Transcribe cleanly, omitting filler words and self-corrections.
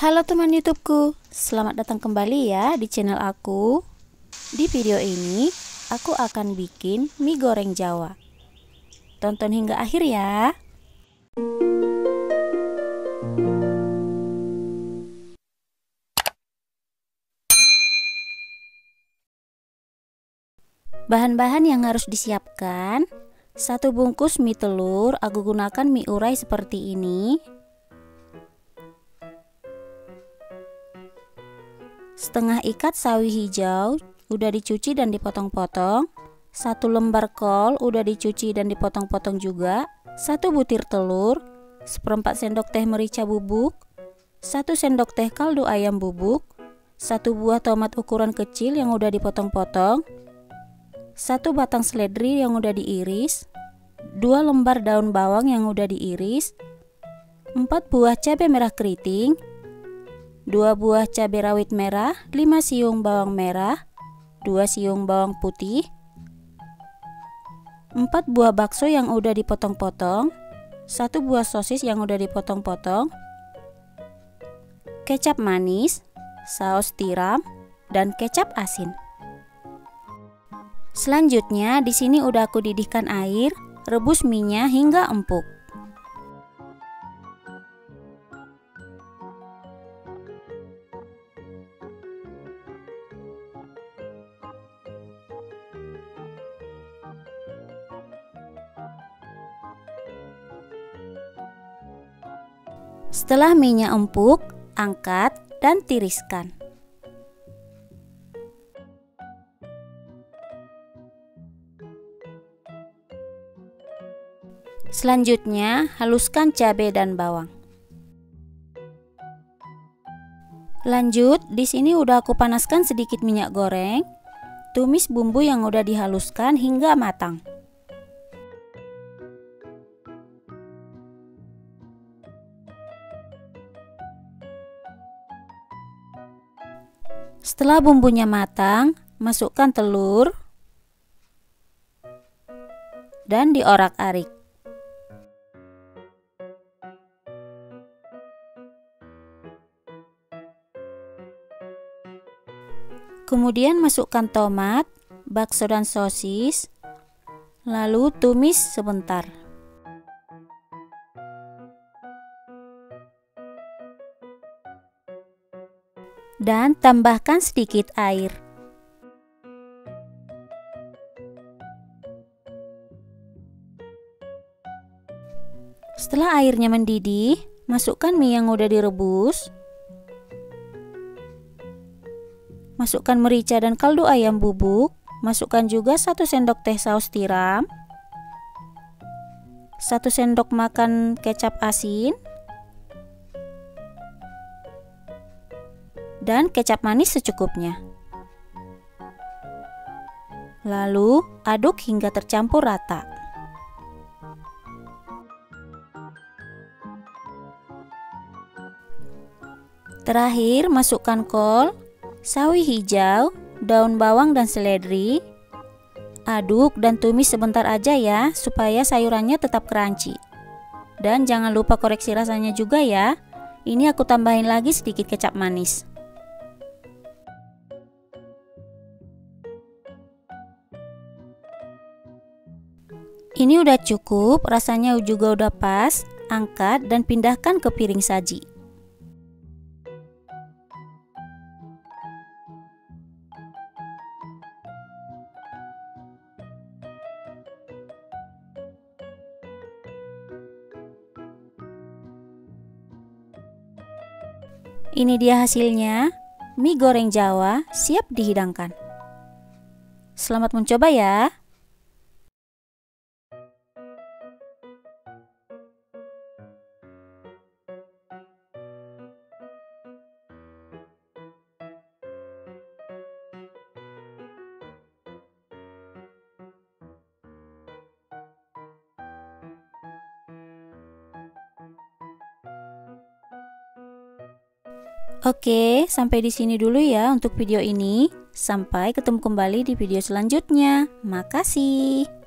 Halo teman YouTubeku, selamat datang kembali ya di channel aku. Di video ini, aku akan bikin mie goreng Jawa. Tonton hingga akhir ya. Bahan-bahan yang harus disiapkan: 1 bungkus mie telur, aku gunakan mie urai seperti ini. Setengah ikat sawi hijau, udah dicuci dan dipotong-potong. 1 lembar kol, udah dicuci dan dipotong-potong juga. 1 butir telur, 1/4 sendok teh merica bubuk, 1 sendok teh kaldu ayam bubuk, 1 buah tomat ukuran kecil yang udah dipotong-potong, 1 batang seledri yang udah diiris, 2 lembar daun bawang yang udah diiris, 4 buah cabai merah keriting, 2 buah cabai rawit merah, 5 siung bawang merah, 2 siung bawang putih, 4 buah bakso yang udah dipotong-potong, 1 buah sosis yang udah dipotong-potong, kecap manis, saus tiram, dan kecap asin. Selanjutnya, di sini udah aku didihkan air, rebus mie-nya hingga empuk. Setelah mie-nya empuk, angkat dan tiriskan. Selanjutnya, haluskan cabai dan bawang. Lanjut, di sini udah aku panaskan sedikit minyak goreng. Tumis bumbu yang udah dihaluskan hingga matang. Setelah bumbunya matang, masukkan telur dan diorak-arik. Kemudian masukkan tomat, bakso dan sosis, lalu tumis sebentar. Dan tambahkan sedikit air. Setelah airnya mendidih, masukkan mie yang udah direbus. Masukkan merica dan kaldu ayam bubuk. Masukkan juga 1 sendok teh saus tiram, 1 sendok makan kecap asin, dan kecap manis secukupnya. Lalu aduk hingga tercampur rata. Terakhir, masukkan kol, sawi hijau, daun bawang dan seledri. Aduk dan tumis sebentar aja ya, supaya sayurannya tetap crunchy. Dan jangan lupa koreksi rasanya juga ya. Ini aku tambahin lagi sedikit kecap manis. Ini udah cukup, rasanya juga udah pas. Angkat dan pindahkan ke piring saji. Ini dia hasilnya, mie goreng Jawa siap dihidangkan. Selamat mencoba ya. Oke, sampai di sini dulu ya untuk video ini. Sampai ketemu kembali di video selanjutnya. Makasih.